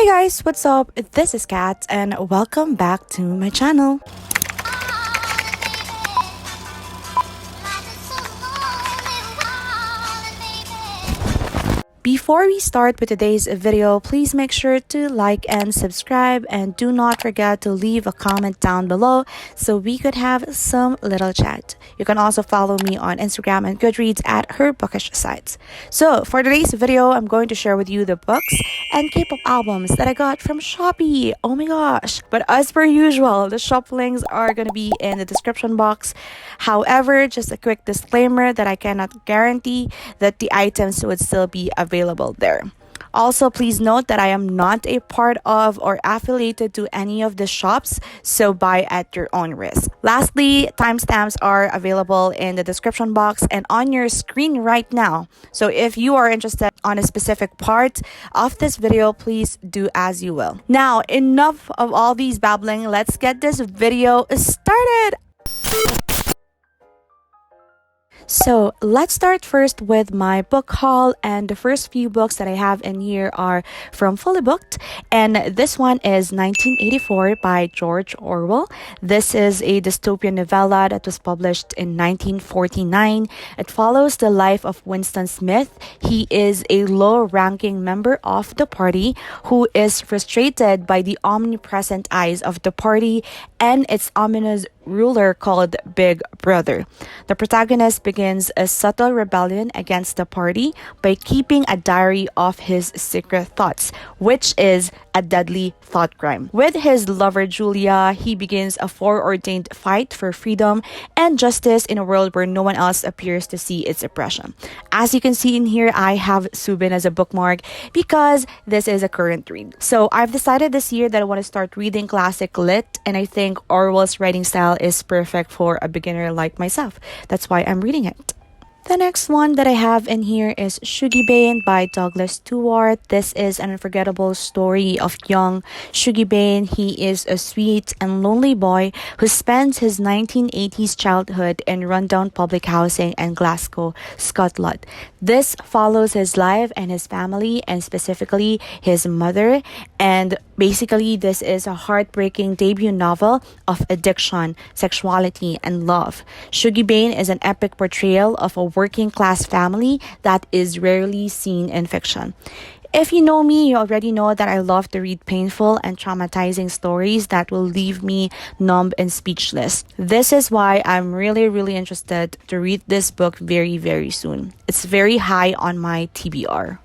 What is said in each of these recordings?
Hey guys, what's up? This is Kat and welcome back to my channel. Before we start with today's video, please make sure to like and subscribe, and do not forget to leave a comment down below so we could have some little chat. You can also follow me on Instagram and Goodreads at her bookish sites. So for today's video, I'm going to share with you the books and K-pop albums that I got from Shopee. Oh my gosh. But as per usual, the shop links are going to be in the description box. However, just a quick disclaimer that I cannot guarantee that the items would still be available there. Also, please note that I am not a part of or affiliated to any of the shops, so buy at your own risk. Lastly, timestamps are available in the description box and on your screen right now. So if you are interested on a specific part of this video, please do as you will. Now, enough of all these babbling. Let's get this video started. So let's start first with my book haul, and the first few books that I have in here are from Fully Booked, and this one is 1984 by George Orwell. This is a dystopian novella that was published in 1949. It follows the life of Winston Smith. He is a low-ranking member of the party who is frustrated by the omnipresent eyes of the party and its ominous ruler called Big Brother. The protagonist begins a subtle rebellion against the party by keeping a diary of his secret thoughts, which is a deadly thought crime. With his lover Julia, he begins a foreordained fight for freedom and justice in a world where no one else appears to see its oppression. As you can see in here, I have Subin as a bookmark because this is a current read. So I've decided this year that I want to start reading classic lit, and I think Orwell's writing style is perfect for a beginner like myself. That's why I'm reading it. The next one that I have in here is Shugibane by Douglas Stewart. This is an unforgettable story of young Shugibane. He is a sweet and lonely boy who spends his 1980s childhood in rundown public housing in Glasgow, Scotland. This follows his life and his family, and specifically his mother. And basically, this is a heartbreaking debut novel of addiction, sexuality, and love. Shugibane is an epic portrayal of a working class family that is rarely seen in fiction. If you know me, you already know that I love to read painful and traumatizing stories that will leave me numb and speechless. This is why I'm really interested to read this book very soon. It's very high on my TBR.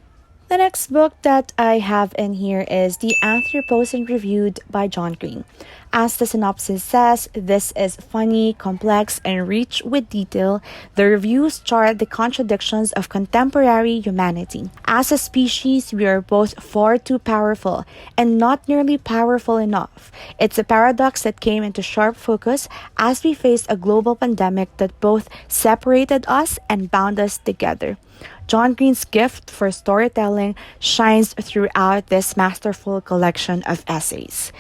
The next book that I have in here is The Anthropocene Reviewed by John Green. As the synopsis says, this is funny, complex, and rich with detail. The reviews chart the contradictions of contemporary humanity. As a species, we are both far too powerful and not nearly powerful enough. It's a paradox that came into sharp focus as we faced a global pandemic that both separated us and bound us together. John Green's gift for storytelling shines throughout this masterful collection of essays.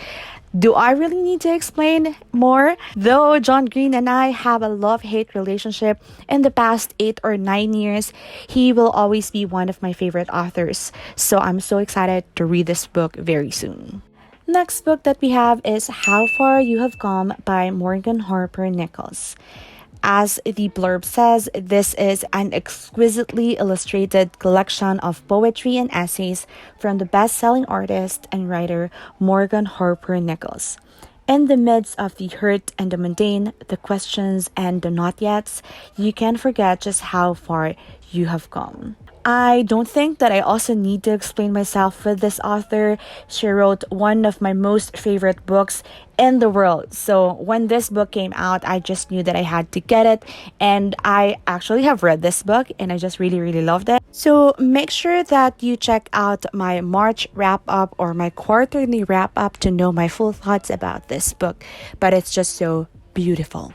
Do I really need to explain more? Though John Green and I have a love-hate relationship in the past 8 or 9 years, he will always be one of my favorite authors. So I'm so excited to read this book very soon. Next book that we have is How Far You Have Come by Morgan Harper Nichols. As the blurb says, this is an exquisitely illustrated collection of poetry and essays from the best-selling artist and writer Morgan Harper Nichols. In the midst of the hurt and the mundane, the questions and the not yets, you can forget just how far you have come. I don't think that I also need to explain myself with this author. She wrote one of my most favorite books in the world. So when this book came out, I just knew that I had to get it. And I actually have read this book and I just really loved it. So make sure that you check out my March wrap-up or my quarterly wrap-up to know my full thoughts about this book. But it's just so beautiful.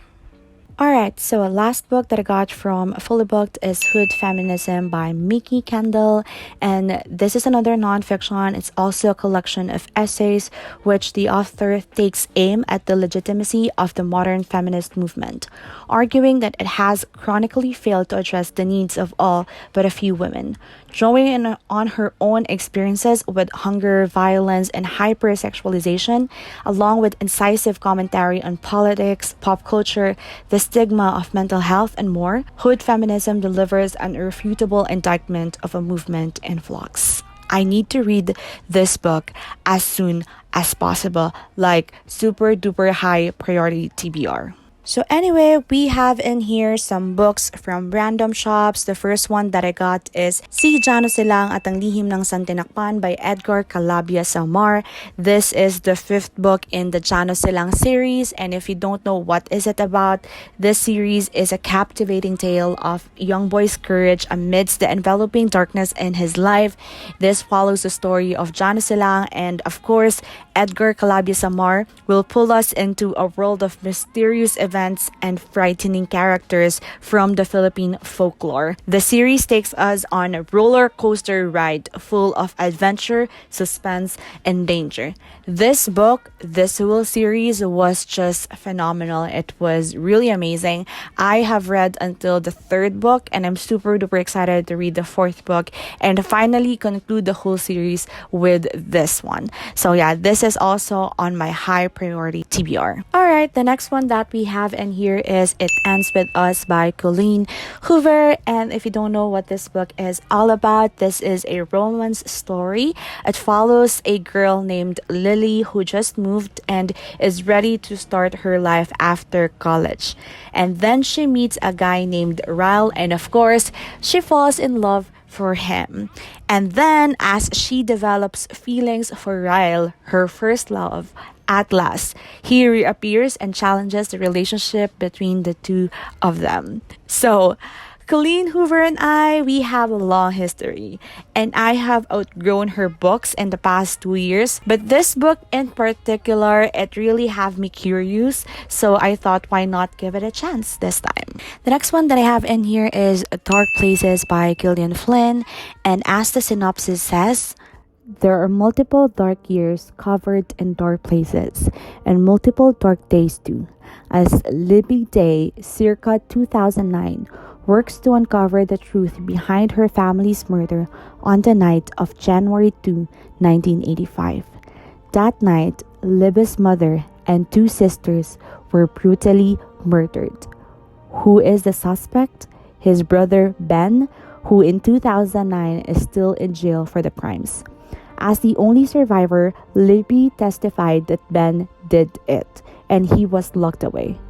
Alright, so last book that I got from Fully Booked is Hood Feminism by Mickey Kendall. And this is another nonfiction. It's also a collection of essays which the author takes aim at the legitimacy of the modern feminist movement, arguing that it has chronically failed to address the needs of all but a few women. Drawing in on her own experiences with hunger, violence, and hypersexualization, along with incisive commentary on politics, pop culture, the stigma of mental health, and more, Hood Feminism delivers an irrefutable indictment of a movement in flux. I need to read this book as soon as possible, like super duper high priority TBR. So anyway, we have in here some books from random shops. The first one that I got is Si Jano Silang at ang Lihim ng Santinakpan by Edgar Calabia Samar. This is the 5th book in the Jano Silang series, and if you don't know what is it about, this series is a captivating tale of a young boy's courage amidst the enveloping darkness in his life. This follows the story of Jano Silang, and of course, Edgar Calabia Samar will pull us into a world of mysterious events and frightening characters from the Philippine folklore. The series takes us on a roller coaster ride full of adventure, suspense, and danger. This book, this whole series was just phenomenal. It was really amazing. I have read until the 3rd book, and I'm super duper excited to read the 4th book and finally conclude the whole series with this one. So yeah, this is also on my high priority TBR. Alright, the next one that we have in here is It Ends With Us by Colleen Hoover. And if you don't know what this book is all about, this is a romance story. It follows a girl named Lily who just moved and is ready to start her life after college. And then she meets a guy named Ryle, and of course, she falls in love for him. And then as she develops feelings for Ryle, her first love, at last, he reappears and challenges the relationship between the two of them. So, Colleen Hoover and we have a long history, and I have outgrown her books in the past 2 years. But this book in particular, it really have me curious, so I thought why not give it a chance this time. The next one that I have in here is Dark Places by Gillian Flynn, and as the synopsis says, there are multiple dark years covered in dark places, and multiple dark days too, as Libby Day, circa 2009, works to uncover the truth behind her family's murder on the night of January 2, 1985. That night, Libby's mother and 2 sisters were brutally murdered. Who is the suspect? His brother Ben, who in 2009 is still in jail for the crimes. As the only survivor, Libby testified that Ben did it, and he was locked away.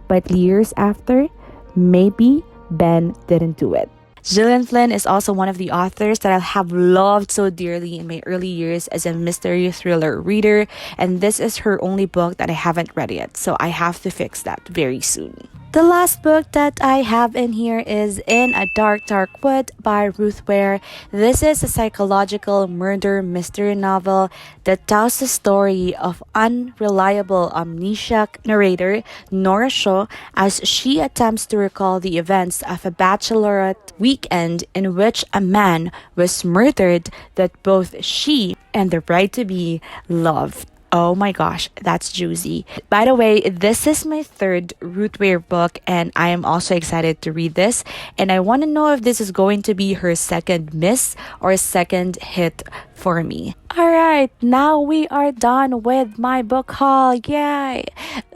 But years after, maybe Ben didn't do it. Gillian Flynn is also one of the authors that I have loved so dearly in my early years as a mystery thriller reader, and this is her only book that I haven't read yet, so I have to fix that very soon. The last book that I have in here is In a Dark, Dark Wood by Ruth Ware. This is a psychological murder mystery novel that tells the story of unreliable amnesiac narrator Nora Shaw as she attempts to recall the events of a bachelorette weekend in which a man was murdered that both she and the bride-to-be loved. Oh my gosh, that's juicy. By the way, this is my 3rd Ruth Ware book, and I am also excited to read this. And I want to know if this is going to be her second miss or second hit for me. Alright, now we are done with my book haul. Yay!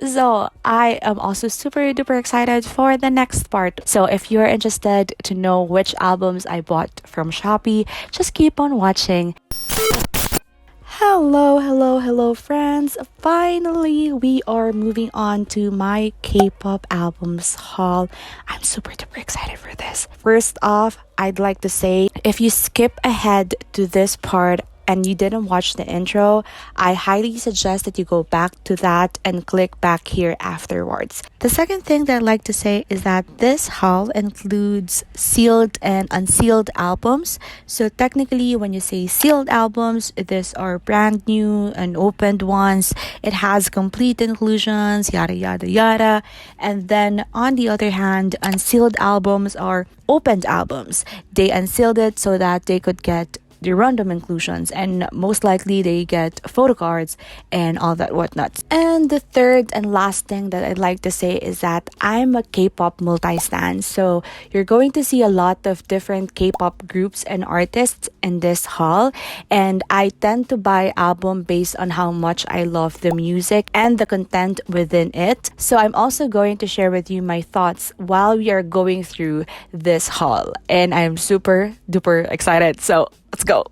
So, I am also super duper excited for the next part. So, if you're interested to know which albums I bought from Shopee, just keep on watching. Hello, friends. Finally, we are moving on to my K-pop albums haul. I'm super duper excited for this. First off, I'd like to say, if you skip ahead to this part and you didn't watch the intro, I highly suggest that you go back to that and click back here afterwards. The second thing that I'd like to say is that this haul includes sealed and unsealed albums. So technically, when you say sealed albums, these are brand new and opened ones. It has complete inclusions, yada yada yada. And then on the other hand, unsealed albums are opened albums. They unsealed it so that they could get the random inclusions, and most likely they get photo cards and all that whatnot. And the third and last thing that I'd like to say is that I'm a K-pop multi-stan, so you're going to see a lot of different K-pop groups and artists in this haul, and I tend to buy album based on how much I love the music and the content within it. So I'm also going to share with you my thoughts while we are going through this haul, and I'm super duper excited, so let's go.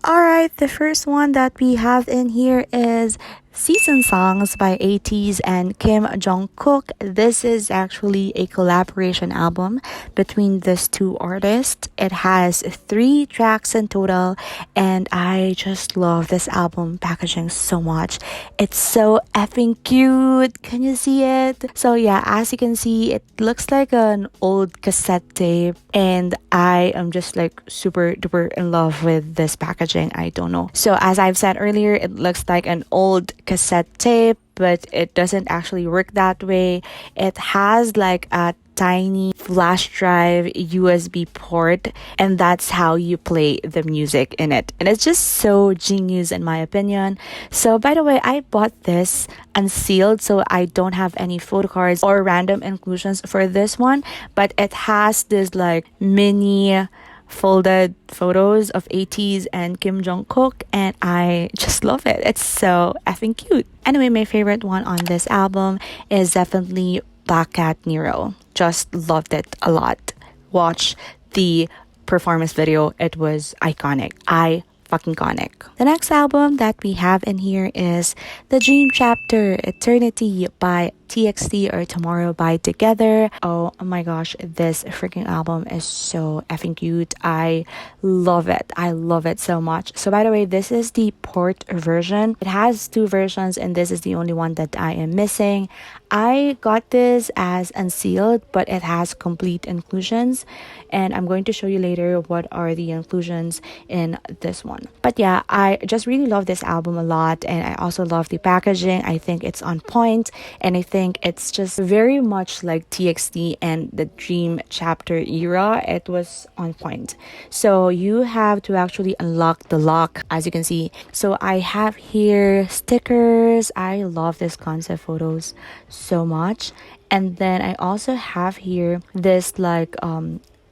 Alright, the first one that we have in here is Season Songs by ATEEZ and Kim Jungkook. This is actually a collaboration album between these two artists. It has 3 tracks in total, and I just love this album packaging so much. It's so effing cute. Can you see it? So yeah, as you can see, it looks like an old cassette tape, and I am just like super duper in love with this packaging. I don't know. So as I've said earlier, it looks like an old cassette tape, but it doesn't actually work that way. It has like a tiny flash drive USB port, and that's how you play the music in it, and it's just so genius in my opinion. So by the way, I bought this unsealed, so I don't have any photo cards or random inclusions for this one, but it has this like mini folded photos of ATEEZ and Kim Jungkook, and I just love it. It's so effing cute. Anyway, my favorite one on this album is definitely Black Cat Nero. Just loved it a lot. Watch the performance video. It was iconic. Fucking iconic. The next album that we have in here is The Dream Chapter Eternity by TXT or Tomorrow by Together. Oh my gosh, this freaking album is so effing cute. I love it. I love it so much. So by the way, this is the port version. It has 2 versions, and this is the only one that I am missing. I got this as unsealed, but it has complete inclusions, and I'm going to show you later what are the inclusions in this one. But yeah, I just really love this album a lot, and I also love the packaging. I think it's on point, and I think it's just very much like TXT and the Dream Chapter era. It was on point. So you have to actually unlock the lock, as you can see. So I have here stickers. I love this concept photos so much. And then I also have here this like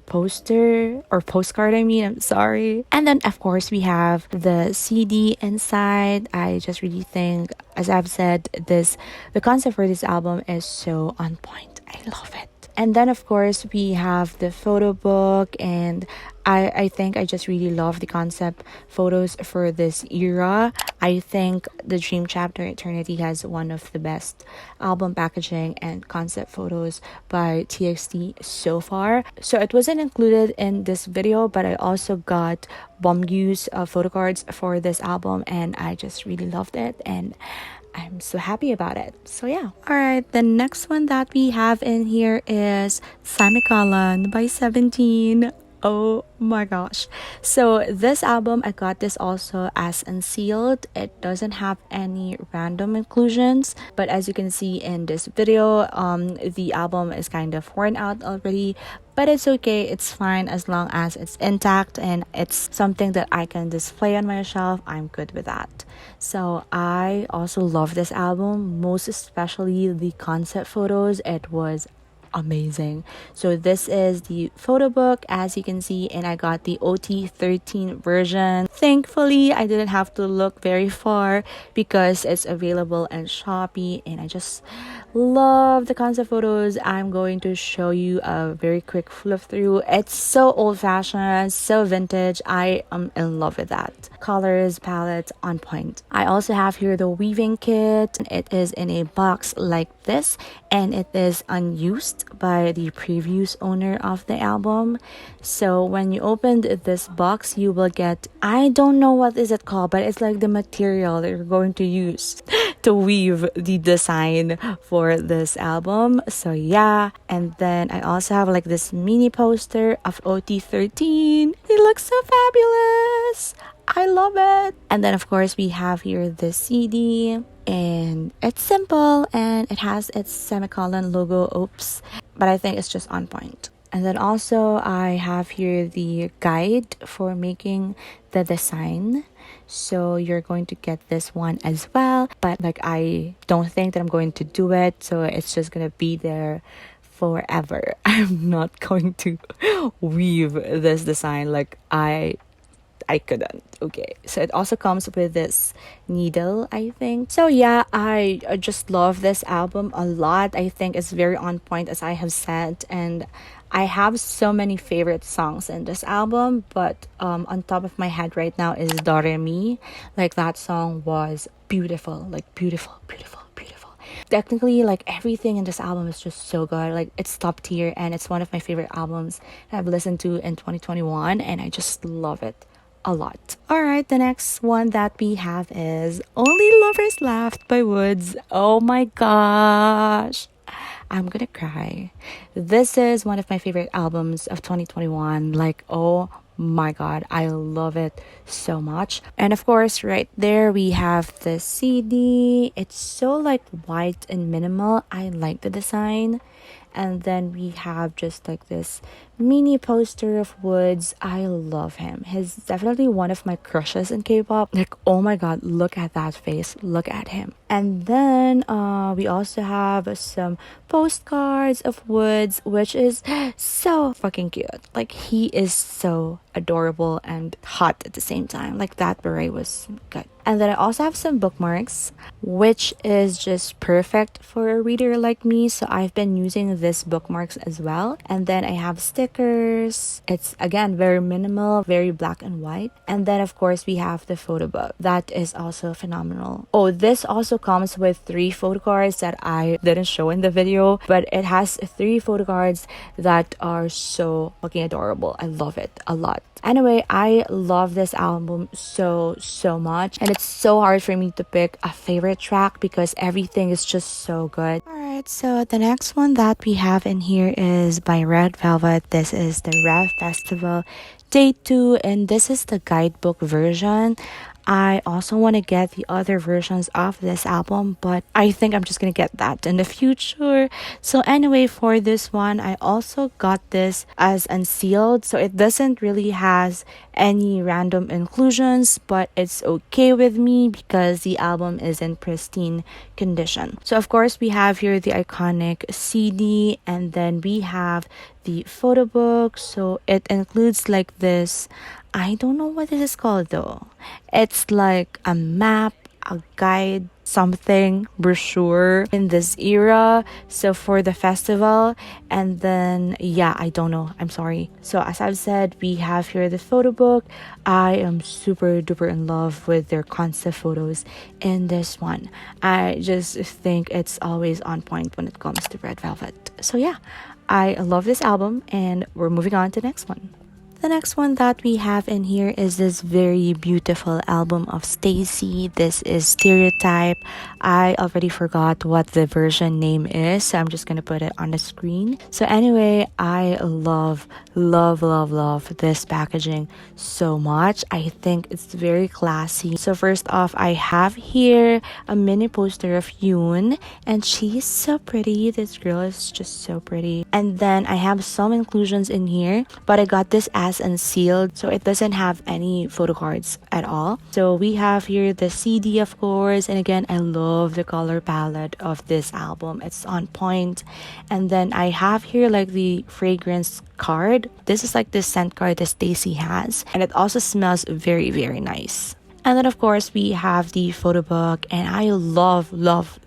poster or postcard, I'm sorry. And then of course we have the CD inside. I just really think, as I've said, the concept for this album is so on point. I love it. And then of course we have the photo book, and I think I just really love the concept photos for this era. I think the Dream Chapter Eternity has one of the best album packaging and concept photos by TXT so far. So it wasn't included in this video, but I also got Bomgyu's photo cards for this album, and I just really loved it, and I'm so happy about it. So yeah. Alright, the next one that we have in here is Semicolon by 17. Oh my gosh. So this album, I got this also as unsealed. It doesn't have any random inclusions, but as you can see in this video, the album is kind of worn out already, but it's okay. It's fine as long as it's intact and it's something that I can display on my shelf. I'm good with that. So I also love this album, most especially the concept photos. It was amazing. So this is the photo book, as you can see, and I got the OT13 version. Thankfully, I didn't have to look very far because it's available in Shopee, and I just love the concept photos. I'm going to show you a very quick flip through. It's so old-fashioned, so vintage. I am in love with that. colors, palettes on point. I also have here the weaving kit. It is in a box like this, and it is unused by the previous owner of the album. So when you opened this box, you will get, I don't know what is it called, but it's like the material that you're going to use to weave the design for this album. So yeah, and then I also have like this mini poster of OT13. It looks so fabulous. I love it. And then of course we have here the CD, and it's simple and it has its semicolon logo. Oops, but I think it's just on point. And then also I have here the guide for making the design. So you're going to get this one as well, but like I don't think that I'm going to do it, so it's just gonna be there forever. I'm not going to weave this design. Like I couldn't. Okay, so it also comes with this needle, I think. So yeah, I just love this album a lot. I think it's very on point, as I have said, and I have so many favorite songs in this album, but on top of my head right now is Do Re Mi. Like that song was beautiful, like beautiful. Technically, like everything in this album is just so good. Like it's top tier, and it's one of my favorite albums I've listened to in 2021, and I just love it a lot. Alright, the next one that we have is Only Lovers Left by Woods. Oh my gosh, I'm gonna cry. This is one of my favorite albums of 2021. Like, oh my god, I love it so much. And of course, right there we have the CD. It's so like white and minimal. I like the design. And then we have just like this mini poster of Woods. I love him. He's definitely one of my crushes in K-pop. Like, oh my god, look at that face. Look at him. And then we also have some postcards of Woods, which is so fucking cute. Like, he is so adorable and hot at the same time. Like, that beret was good. And then I also have some bookmarks, which is just perfect for a reader like me. So I've been using this bookmarks as well. And then I have stickers. It's again very minimal, very black and white. And then of course we have the photo book. That is also phenomenal. Oh, this also comes with 3 photo cards that I didn't show in the video, but it has 3 photo cards that are so fucking adorable. I love it a lot. Anyway, I love this album so much, and it's so hard for me to pick a favorite track because everything is just so good. Alright, so the next one that we have in here is by Red Velvet. This is the Rev Festival Day 2, and this is the guidebook version. I also want to get the other versions of this album, but I think I'm just gonna get that in the future. So anyway, for this one, I also got this as unsealed, so it doesn't really has any random inclusions, but it's okay with me because the album is in pristine condition. So of course we have here the iconic CD, and then we have the photo book. So it includes like this, I don't know what this is called though. It's like a map, a guide, something, brochure in this era. So for the festival, and then yeah, I don't know. I'm sorry. So as I've said, we have here the photo book. I am super duper in love with their concept photos in this one. I just think it's always on point when it comes to Red Velvet. So yeah, I love this album, and we're moving on to the next one. The next one that we have in here is this very beautiful album of Stacy. This is Stereotype. I already forgot what the version name is, so I'm just gonna put it on the screen. So anyway, I love this packaging so much. I think it's very classy. So first off, I have here a mini poster of Yoon, and she's so pretty. This girl is just so pretty. And then I have some inclusions in here, but I got this as unsealed, so it doesn't have any photo cards at all. So we have here the CD, of course, and again, I love the color palette of this album. It's on point. And then I have here like the fragrance card. This is like the scent card that Stacy has, and it also smells very nice. And then of course we have the photo book, and I love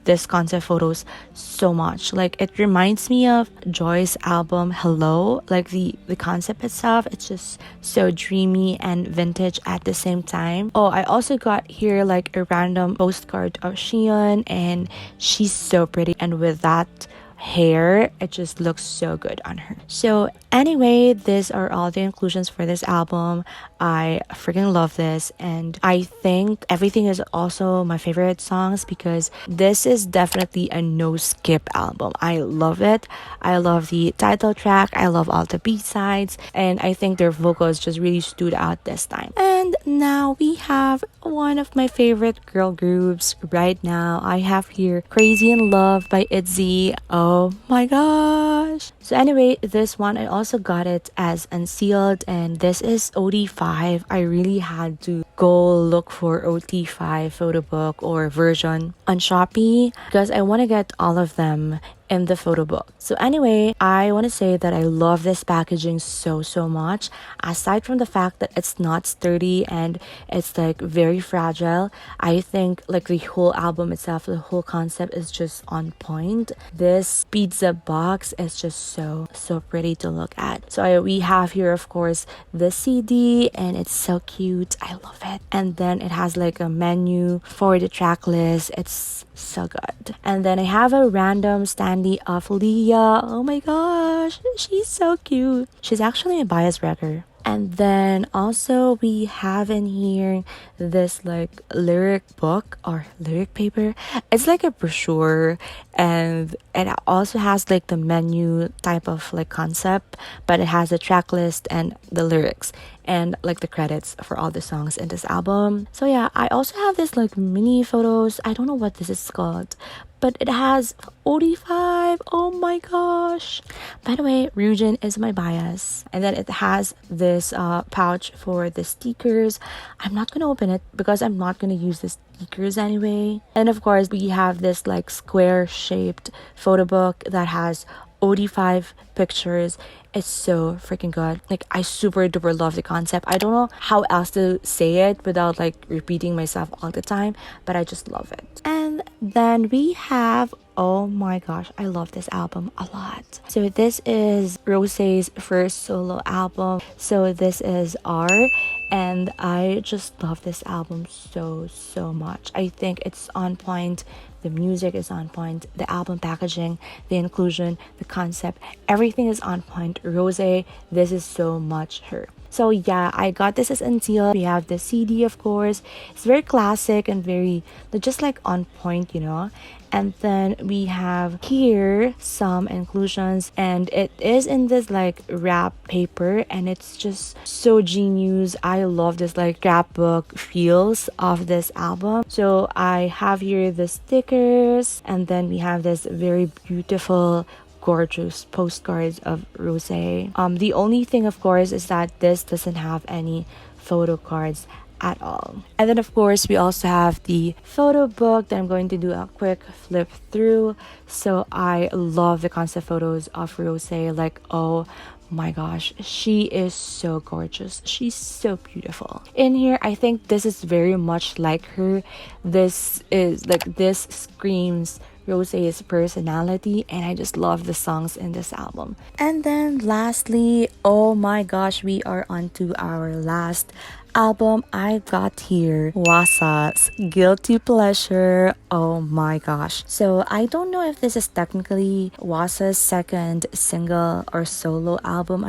this concept photos so much. Like it reminds me of Joy's album Hello. Like the concept itself, it's just so dreamy and vintage at the same time. Oh, I also got here like a random postcard of Shion, and she's so pretty, and with that hair, it just looks so good on her. So anyway, these are all the inclusions for this album. I freaking love this, and I think everything is also my favorite songs because this is definitely a no skip album. I love it. I love the title track, I love all the B-sides, and I think their vocals just really stood out this time. And now we have one of my favorite girl groups right now. I have here Crazy in Love by ITZY. Oh my gosh. So anyway, this one I also got it as unsealed, and this is OD5. I really had to go look for OT5 photo book or version on Shopee because I want to get all of them in the photo book. So anyway, I want to say that I love this packaging so much. Aside from the fact that it's not sturdy and it's like very fragile, I think like the whole album itself, the whole concept is just on point. This pizza box is just so pretty to look at. So we have here of course the CD, and it's so cute. I love it. And then it has like a menu for the track list. It's so good. And then I have a random standee of Leah. Oh my gosh, she's so cute. She's actually a bias wrecker. And then also we have in here this like lyric book or lyric paper. It's like a brochure, and it also has like the menu type of like concept, but it has the track list and the lyrics and like the credits for all the songs in this album. So yeah, I also have this like mini photos. I don't know what this is called, but it has OD5. Oh my gosh. By the way, Ryujin is my bias. And then it has this pouch for the stickers. I'm not gonna open it because I'm not gonna use the stickers anyway. And of course, we have this like square shaped photo book that has OD5 pictures. It's so freaking good. Like I super duper love the concept. I don't know how else to say it without like repeating myself all the time, but I just love it. And then we have, oh my gosh, I love this album a lot. So this is Rosé's first solo album. So this is R, and I just love this album so much. I think it's on point. The music is on point, the album packaging, the inclusion, the concept, everything is on point. Rosé, this is so much her. So yeah, I got this as unsealed. We have the CD, of course. It's very classic and very just like on point, you know. And then we have here some inclusions, and it is in this like wrap paper, and it's just so genius. I love this like scrapbook feels of this album. So I have here the stickers, and then we have this very beautiful gorgeous postcards of Rosé. The only thing of course is that this doesn't have any photo cards at all. And then of course we also have the photo book that I'm going to do a quick flip through. So I love the concept photos of Rosé. Like, oh my gosh, she is so gorgeous. She's so beautiful. In here, I think this is very much like her. This is like, this screams Rosé's personality, and I just love the songs in this album. And then lastly, oh my gosh, we are on to our last album. I got here Hwasa's Guilty Pleasure. Oh my gosh. So I don't know if this is technically Hwasa's second single or solo album,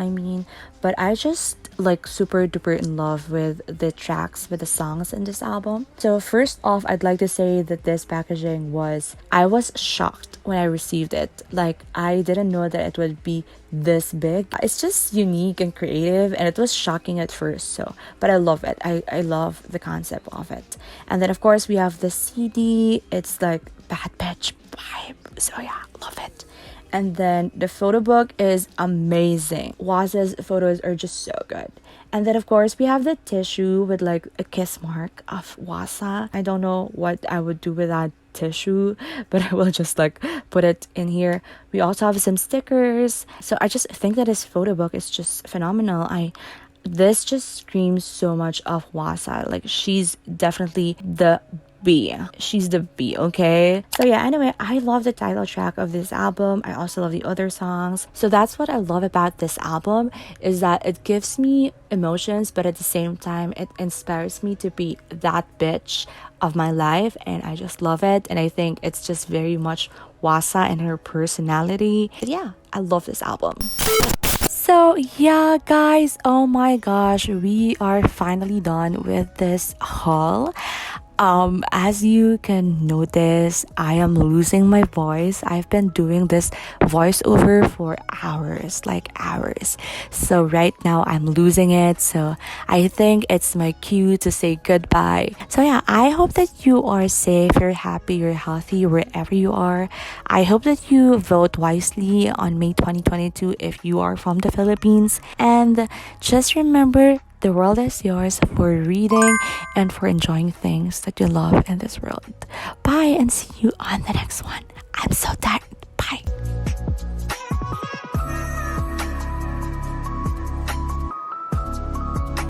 but I just like super duper in love with the tracks, with the songs in this album. So first off, I'd like to say that this packaging I was shocked when I received it. Like, I didn't know that it would be this big. It's just unique and creative, and it was shocking at first, but I love it. I love the concept of it. And then of course we have the CD. It's like Bad Bitch vibe. So yeah, love it. And then the photo book is amazing. Hwasa's photos are just so good. And then of course we have the tissue with like a kiss mark of Hwasa. I don't know what I would do with that tissue, but I will just like put it in here. We also have some stickers. So I just think that his photo book is just phenomenal. I This just screams so much of Wasa. Like, she's definitely the B. She's the B, okay? So yeah, anyway, I love the title track of this album. I also love the other songs. So that's what I love about this album, is that it gives me emotions, but at the same time, it inspires me to be that bitch of my life, and I just love it. And I think it's just very much Wasa and her personality. But yeah, I love this album. So yeah, guys, oh my gosh, we are finally done with this haul. As you can notice, I am losing my voice. I've been doing this voiceover for hours, like hours. So right now I'm losing it. So I think it's my cue to say goodbye. So yeah, I hope that you are safe, you're happy, you're healthy wherever you are. I hope that you vote wisely on May 2022 if you are from the Philippines. And just remember, the world is yours for reading and for enjoying things that you love in this world. Bye and see you on the next one. I'm so tired.